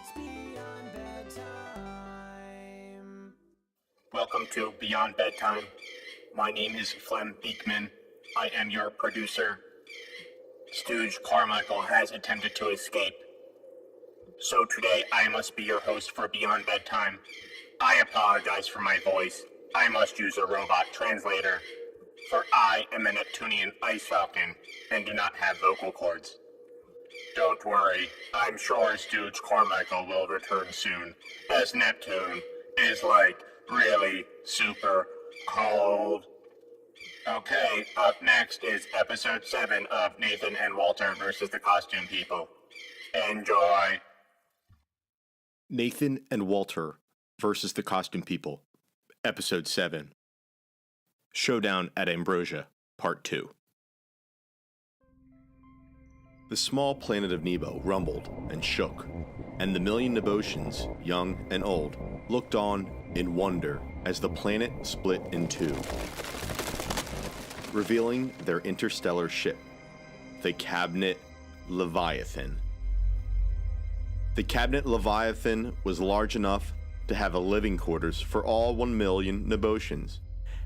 It's beyond bedtime. Welcome to Beyond Bedtime. My name is Flem Beekman. I am your producer. Stooge Carmichael has attempted to escape. So today I must be your host for Beyond Bedtime. I apologize for my voice. I must use a robot translator. For I am a Neptunian ice falcon and do not have vocal cords. Don't worry, I'm sure Stooge Carmichael will return soon, as Neptune is really super cold. Okay, up next is episode 7 of Nathan and Walter versus the Costume People. Enjoy! Nathan and Walter versus the Costume People, episode 7. Showdown at Ambrosia, part 2. The small planet of Nebo rumbled and shook, and the million Nebotians, young and old, looked on in wonder as the planet split in two, revealing their interstellar ship, the Cabinet Leviathan. The Cabinet Leviathan was large enough to have a living quarters for all 1 million Nebotians,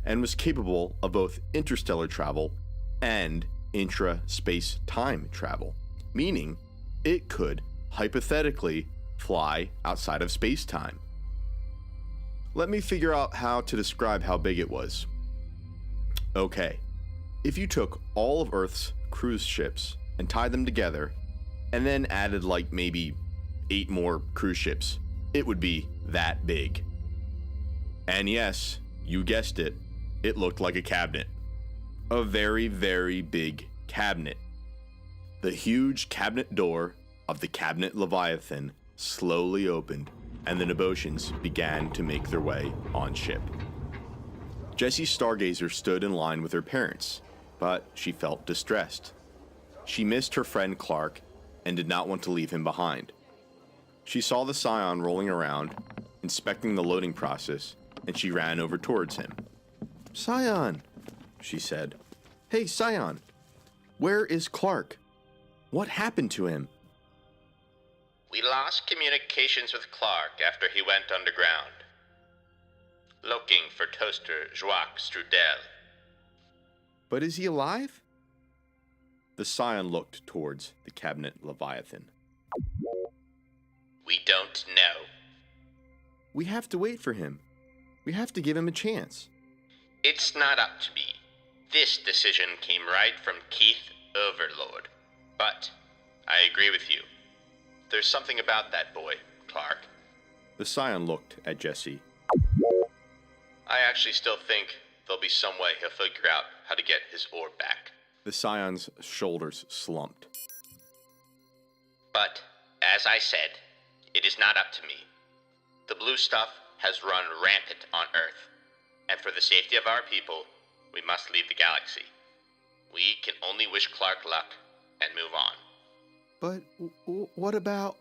and was capable of both interstellar travel and intra-space-time travel, meaning it could, hypothetically, fly outside of space-time. Let me figure out how to describe how big it was. Okay, if you took all of Earth's cruise ships and tied them together, and then added maybe 8 more cruise ships, it would be that big. And yes, you guessed it, it looked like a cabinet. A very, very big cabinet. The huge cabinet door of the Cabinet Leviathan slowly opened, and the Nebotians began to make their way on ship. Jessie Stargazer stood in line with her parents, but she felt distressed. She missed her friend Clark and did not want to leave him behind. She saw the Scion rolling around, inspecting the loading process, and she ran over towards him. "Scion," she said. "Hey, Scion, where is Clark? What happened to him?" We lost communications with Clark after he went underground, looking for toaster Joaquin Strudel. "But is he alive?" The Scion looked towards the Cabinet Leviathan. We don't know. "We have to wait for him. We have to give him a chance." It's not up to me. This decision came right from Keith Overlord. But I agree with you. There's something about that boy, Clark. The Scion looked at Jessie. I actually still think there'll be some way he'll figure out how to get his orb back. The Scion's shoulders slumped. But, as I said, it is not up to me. The blue stuff has run rampant on Earth, and for the safety of our people, we must leave the galaxy. We can only wish Clark luck and move on. "But what about..."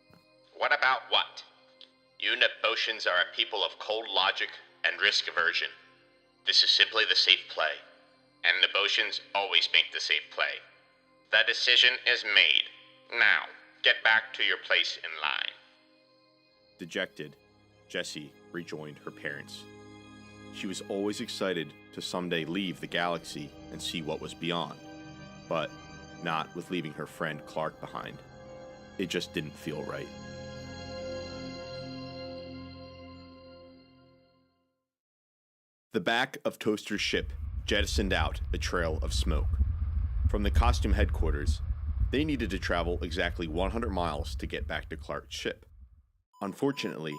What about what? You Nebotians are a people of cold logic and risk aversion. This is simply the safe play, and Nebotians always make the safe play. The decision is made. Now, get back to your place in line. Dejected, Jessie rejoined her parents. She was always excited to someday leave the galaxy and see what was beyond, but not with leaving her friend Clark behind. It just didn't feel right. The back of Toaster's ship jettisoned out a trail of smoke. From the costume headquarters, they needed to travel exactly 100 miles to get back to Clark's ship. Unfortunately,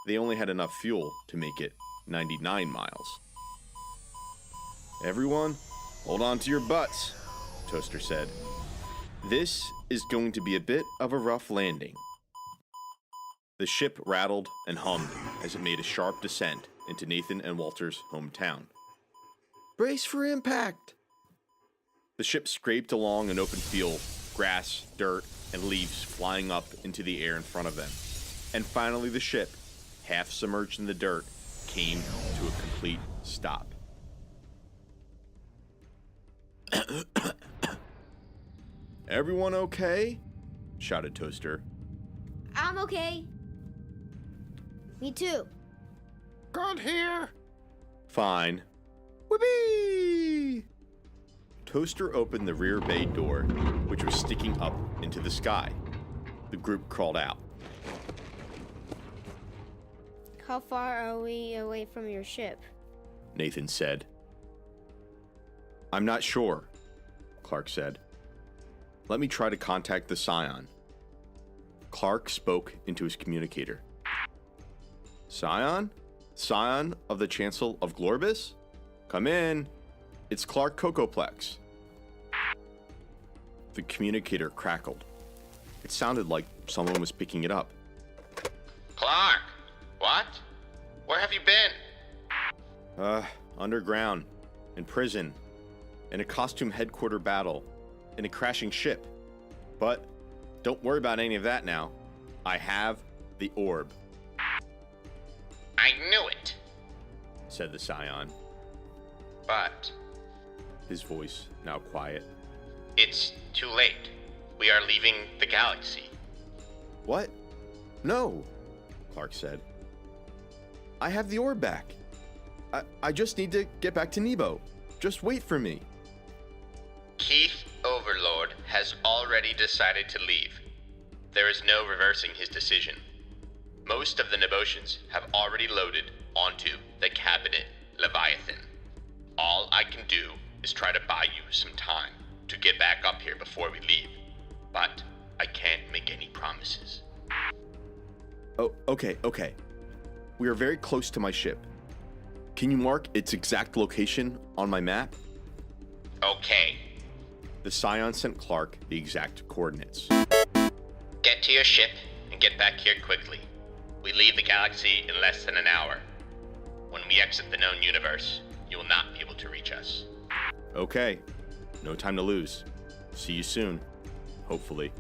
they only had enough fuel to make it 99 miles. "Everyone, hold on to your butts," Toaster said. "This is going to be a bit of a rough landing." The ship rattled and hummed as it made a sharp descent into Nathan and Walter's hometown. "Brace for impact!" The ship scraped along an open field, grass, dirt, and leaves flying up into the air in front of them. And finally the ship, half submerged in the dirt, came to a complete stop. "Everyone okay?" shouted Toaster. I'm okay. Me too. Can't hear. Fine. Whoopee! Toaster opened the rear bay door, which was sticking up into the sky. The group crawled out. How far are we away from your ship? Nathan said. I'm not sure, Clark said. Let me try to contact the Scion. Clark spoke into his communicator. Scion? Scion of the Chancellor of Glorbus? Come in. It's Clark Cocoplex. The communicator crackled. It sounded like someone was picking it up. Clark! What? Where have you been? Underground. In prison. In a costume headquarter battle. In a crashing ship. But don't worry about any of that now. I have the orb, I knew it. said the Scion, But his voice now quiet. it's too late. We are leaving the galaxy. What? No, Clark said. I have the orb back. I just need to get back to Nebo. Just wait for me. Keith Overlord has already decided to leave. There is no reversing his decision. Most of the Nebotians have already loaded onto the cabinet Leviathan. All I can do is try to buy you some time to get back up here before we leave, but I can't make any promises. Oh, okay. We are very close to my ship. Can you mark its exact location on my map? Okay, The Scion sent Clark the exact coordinates. get to your ship and get back here quickly. We leave the galaxy in less than an hour. When we exit the known universe, you will not be able to reach us. Okay. No time to lose. See you soon. Hopefully.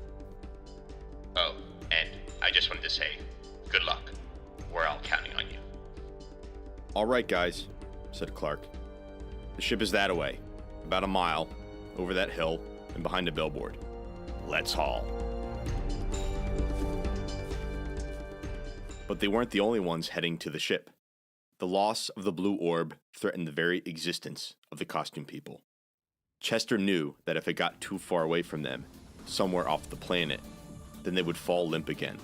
Oh, and I just wanted to say, good luck. We're all counting on you. All right, guys, said Clark. The ship is that away. About a mile, over that hill, and behind a billboard. Let's haul. But they weren't the only ones heading to the ship. The loss of the blue orb threatened the very existence of the costume people. Chester knew that if it got too far away from them, somewhere off the planet, then they would fall limp again,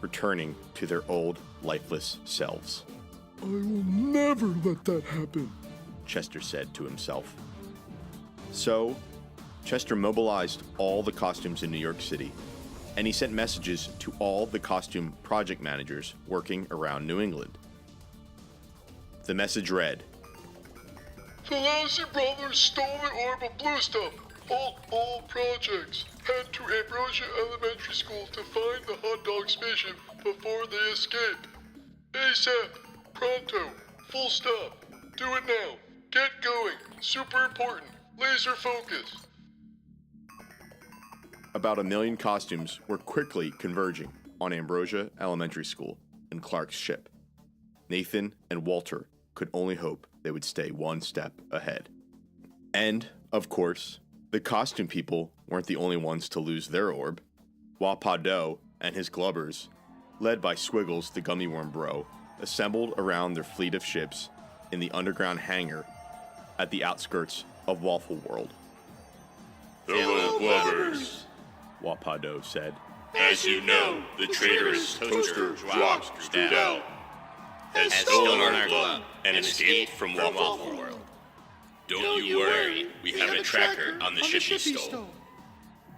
returning to their old, lifeless selves. I will never let that happen. Chester said to himself. So, Chester mobilized all the costumes in New York City, and he sent messages to all the costume project managers working around New England. The message read, The Lousy Brothers stole the orb of blue stuff. Halt all projects. Head to Ambrosia Elementary School to find the hot dog spaceship before they escape. ASAP. Pronto. Full stop. Do it now. Get going. Super important. Laser focus. About 1 million costumes were quickly converging on Ambrosia Elementary School and Clark's ship. Nathan and Walter could only hope they would stay one step ahead. And, of course, the costume people weren't the only ones to lose their orb. Wapado and his glubbers, led by Squiggles the gummy worm bro, assembled around their fleet of ships in the underground hangar at the outskirts of Waffle World. Fellow Glovers, Wapado said. as you know, the traitorous Toaster Dropped Strudel has stolen our glove and escaped from Waffle World. Don't you worry, we have a tracker on the ship he stole.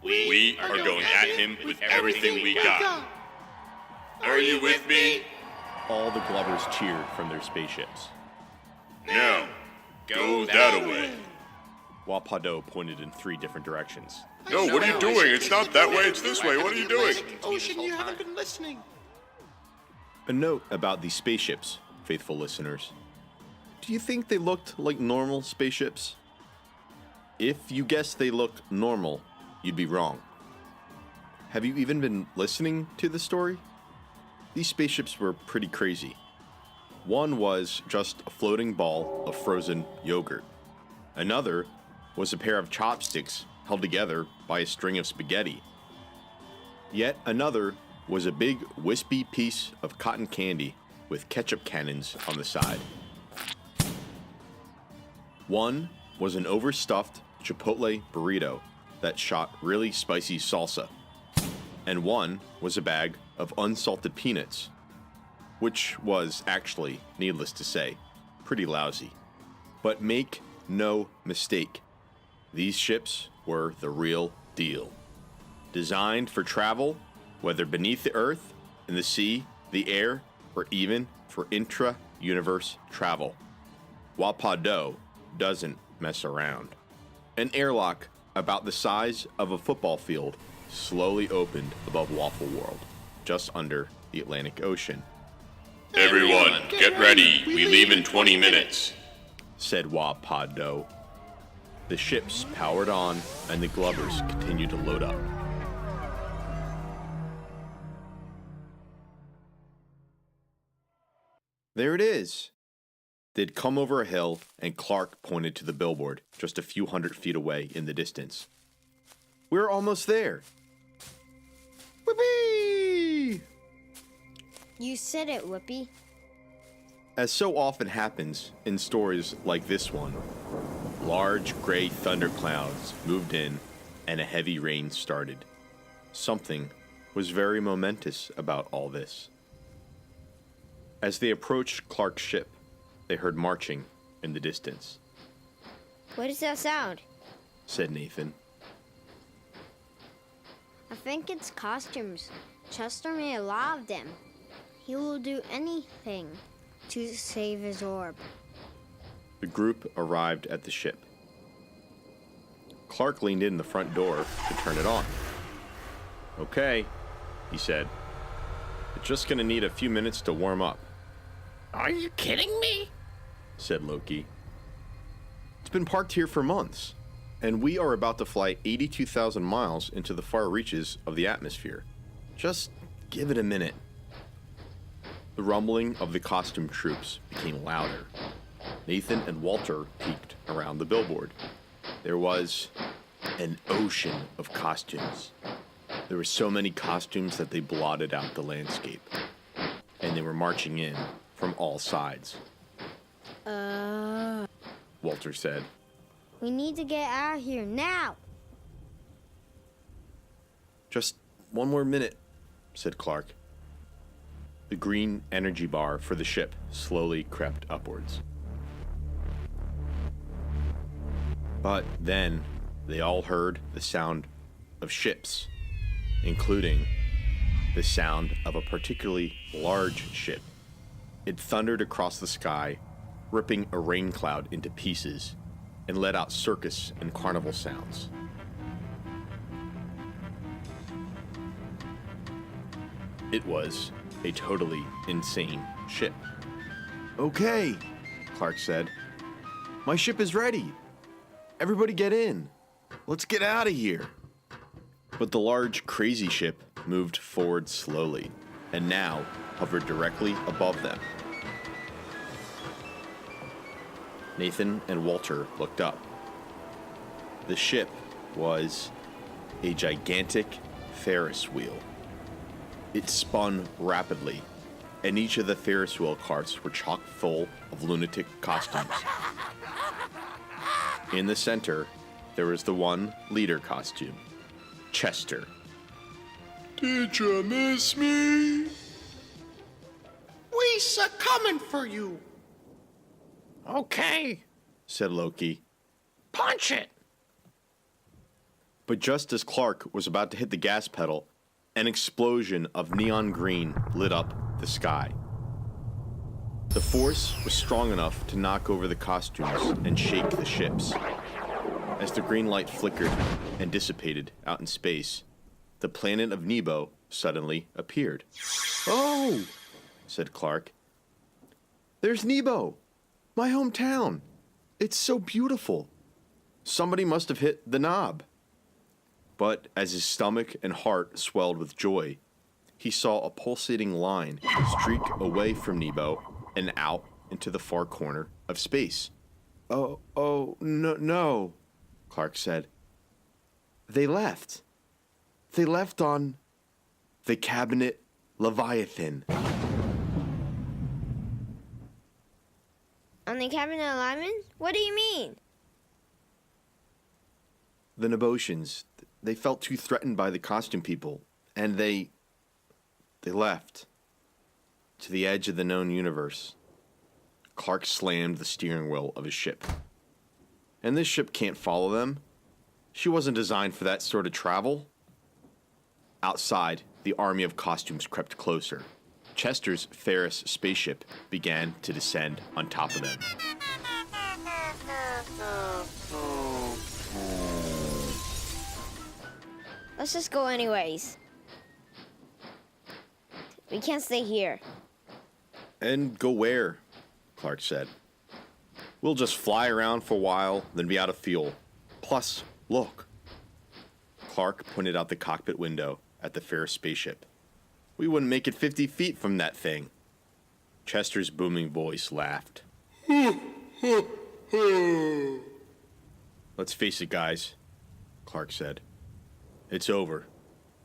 We are going at him with everything we got. Are you with me? All the Glovers cheered from their spaceships. No. Go that way. Wapado pointed in 3 different directions. No, what are you doing? It's not that way, it's this way. What are you doing? Ocean, you haven't been listening. A note about these spaceships, faithful listeners. Do you think they looked like normal spaceships? If you guess they looked normal, you'd be wrong. Have you even been listening to the story? These spaceships were pretty crazy. One was just a floating ball of frozen yogurt. Another was a pair of chopsticks held together by a string of spaghetti. Yet another was a big wispy piece of cotton candy with ketchup cannons on the side. One was an overstuffed chipotle burrito that shot really spicy salsa, and one was a bag of unsalted peanuts, which was actually, needless to say, pretty lousy. But make no mistake, these ships were the real deal. Designed for travel, whether beneath the earth, in the sea, the air, or even for intra-universe travel. NAWVTCP doesn't mess around. An airlock about the size of a football field slowly opened above Waffle World, just under the Atlantic Ocean. Everyone, get ready. We leave in 20 minutes, said NAWVTCP. The ships powered on, and the Glovers continued to load up. There it is. They'd come over a hill, and Clark pointed to the billboard just a few hundred feet away in the distance. We're almost there. Whoopee! You said it, Whoopi. As so often happens in stories like this one, large gray thunderclouds moved in and a heavy rain started. Something was very momentous about all this. As they approached Clark's ship, they heard marching in the distance. What does that sound? Said Nathan. I think it's costumes. Chester made a lot of them. He will do anything to save his orb. The group arrived at the ship. Clark leaned in the front door to turn it on. Okay, he said. It's just gonna need a few minutes to warm up. Are you kidding me? Said Loki. It's been parked here for months, and we are about to fly 82,000 miles into the far reaches of the atmosphere. Just give it a minute. The rumbling of the costume troops became louder. Nathan and Walter peeked around the billboard. There was an ocean of costumes. There were so many costumes that they blotted out the landscape, and they were marching in from all sides. Walter said. We need to get out of here now. Just one more minute, said Clark. The green energy bar for the ship slowly crept upwards. But then they all heard the sound of ships, including the sound of a particularly large ship. It thundered across the sky, ripping a rain cloud into pieces, and let out circus and carnival sounds. It was a totally insane ship. Okay, Clark said. My ship is ready. Everybody get in. Let's get out of here. But the large, crazy ship moved forward slowly, and now hovered directly above them. Nathan and Walter looked up. The ship was a gigantic Ferris wheel. It spun rapidly, and each of the Ferris wheel carts were chock full of lunatic costumes. In the center, there was the one leader costume, Chester. Did you miss me? We coming for you. Okay, said Loki. punch it. But just as Clark was about to hit the gas pedal, an explosion of neon green lit up the sky. The force was strong enough to knock over the costumes and shake the ships. As the green light flickered and dissipated out in space, the planet of Nebo suddenly appeared. Oh, said Clark. There's Nebo, my hometown. It's so beautiful. Somebody must have hit the knob. But as his stomach and heart swelled with joy, he saw a pulsating line streak away from Nebo and out into the far corner of space. No, Clark said. They left. They left on the Cabinet Leviathan. On the cabinet alignment? What do you mean? The Nebotians, they felt too threatened by the costume people, and they left. To the edge of the known universe. Clark slammed the steering wheel of his ship. And this ship can't follow them. She wasn't designed for that sort of travel. Outside, the army of costumes crept closer. Chester's Ferris spaceship began to descend on top of them. Let's just go anyways. We can't stay here. And go where? Clark said. We'll just fly around for a while, then be out of fuel. Plus, look. Clark pointed out the cockpit window at the Ferris spaceship. We wouldn't make it 50 feet from that thing. Chester's booming voice laughed. Let's face it, guys, Clark said. It's over.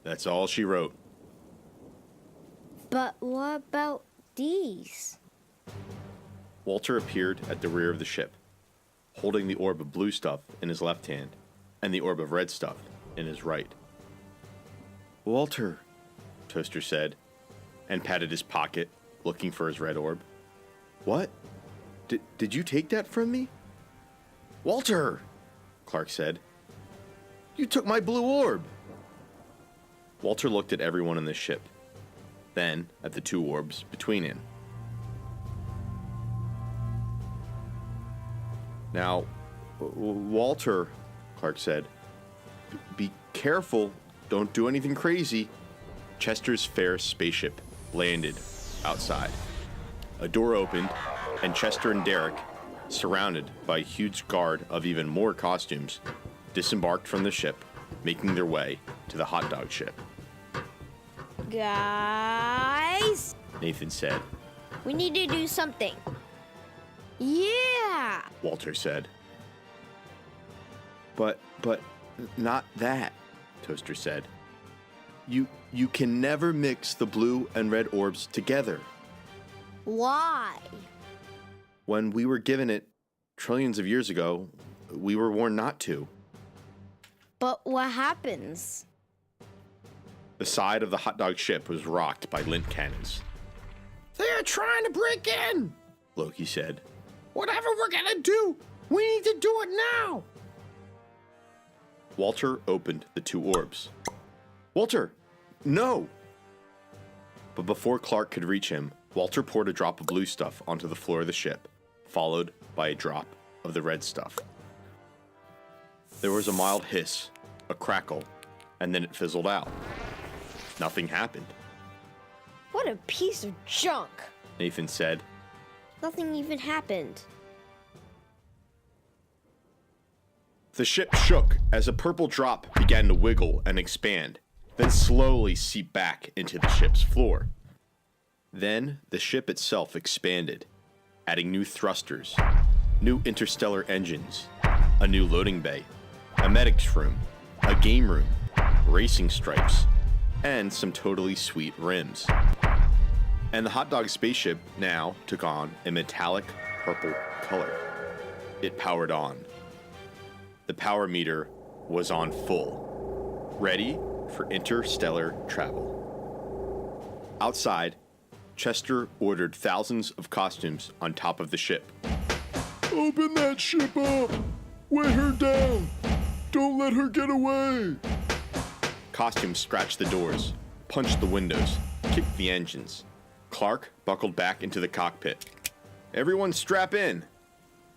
That's all she wrote. But what about these? Walter appeared at the rear of the ship, holding the orb of blue stuff in his left hand and the orb of red stuff in his right. Walter, Toaster said, and patted his pocket, looking for his red orb. What? Did you take that from me? Walter, Clark said. You took my blue orb. Walter looked at everyone in the ship, then at the two orbs between him. Now, Walter, Clark said, be careful, don't do anything crazy. Chester's Ferris spaceship landed outside. A door opened, and Chester and Derek, surrounded by a huge guard of even more costumes, disembarked from the ship, making their way to the hot dog ship. Guys, Nathan said. we need to do something. Yeah! Walter said. But not that, Toaster said. You can never mix the blue and red orbs together. Why? When we were given it trillions of years ago, we were warned not to. But what happens? The side of the hot dog ship was rocked by lint cannons. They're trying to break in. Loki said. Whatever we're gonna do, we need to do it now. Walter opened the two orbs. Walter, no! But before Clark could reach him, Walter poured a drop of blue stuff onto the floor of the ship, followed by a drop of the red stuff. There was a mild hiss, a crackle, and then it fizzled out. Nothing happened. What a piece of junk. Nathan said. Nothing even happened. The ship shook as a purple drop began to wiggle and expand, then slowly seep back into the ship's floor. Then the ship itself expanded, adding new thrusters, new interstellar engines, a new loading bay, a medic's room, a game room, racing stripes, and some totally sweet rims. And the hot dog spaceship now took on a metallic purple color. It powered on. The power meter was on full, ready for interstellar travel. Outside, Chester ordered thousands of costumes on top of the ship. Open that ship up! Weigh her down! Don't let her get away! Costumes scratched the doors, punched the windows, kicked the engines. Clark buckled back into the cockpit. Everyone strap in.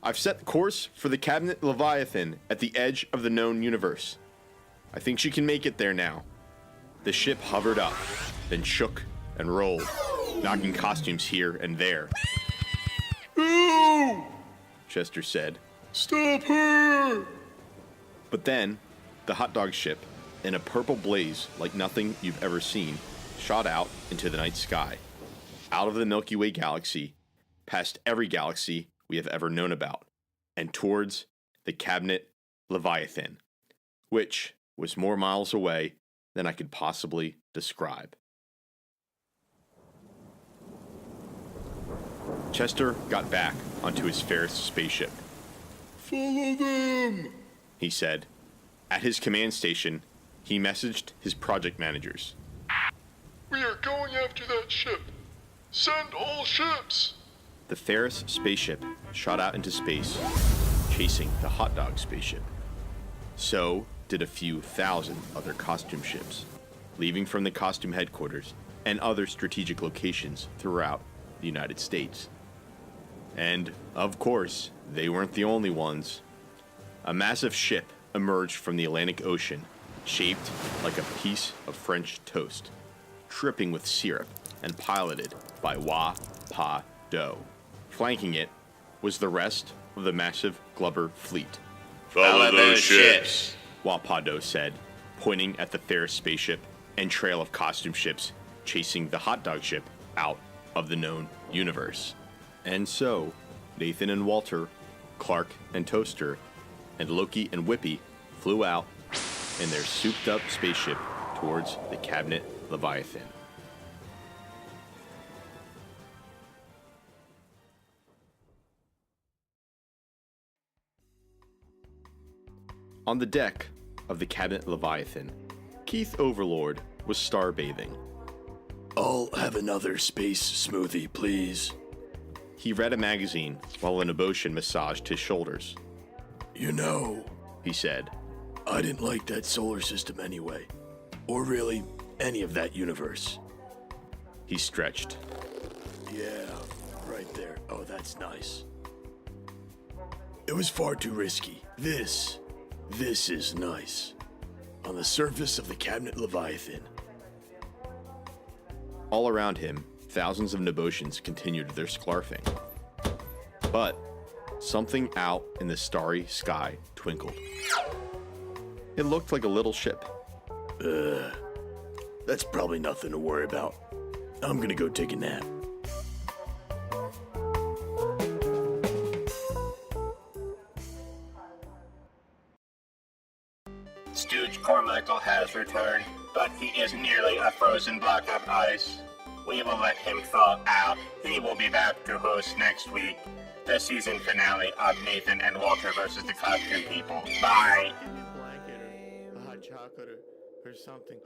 I've set the course for the Cabinet Leviathan at the edge of the known universe. I think she can make it there now. The ship hovered up, then shook and rolled, knocking costumes here and there. Ew! Chester said. Stop her! But then, the hot dog ship, in a purple blaze like nothing you've ever seen, shot out into the night sky, out of the Milky Way galaxy, past every galaxy we have ever known about, and towards the Cabinet Leviathan, which was more miles away than I could possibly describe. Chester got back onto his Ferris spaceship. Follow them! He said. At his command station, he messaged his project managers. We are going after that ship. Send all ships! The Ferris spaceship shot out into space, chasing the hot dog spaceship. So did a few thousand other costume ships, leaving from the costume headquarters and other strategic locations throughout the United States. And, of course, they weren't the only ones. A massive ship emerged from the Atlantic Ocean, shaped like a piece of French toast, dripping with syrup and piloted by Wa-Pa-Do. Flanking it was the rest of the massive Glubber fleet. Follow those ships, Wa-Pa-Do said, pointing at the Ferris spaceship and trail of costume ships chasing the hot dog ship out of the known universe. And so, Nathan and Walter, Clark and Toaster, and Loki and Whippy flew out in their souped-up spaceship towards the Cabinet Leviathan. On the deck of the Cabinet Leviathan, Keith Overlord was starbathing. I'll have another space smoothie, please. He read a magazine while an Nebotian massaged his shoulders. You know, He said, I didn't like that solar system anyway. Or really, any of that universe. He stretched. Yeah, right there. Oh, that's nice. It was far too risky. This is nice. On the surface of the Cabinet Leviathan. All around him, thousands of Nebotians continued their sklarfing. But something out in the starry sky twinkled. It looked like a little ship. That's probably nothing to worry about. I'm gonna go take a nap. Stooge Carmichael has returned, but he is nearly a frozen block of ice. We will let him thaw out. He will be back to host next week, the season finale of Nathan and Walter versus the Costume People. Bye! Blanket or a hot chocolate or something.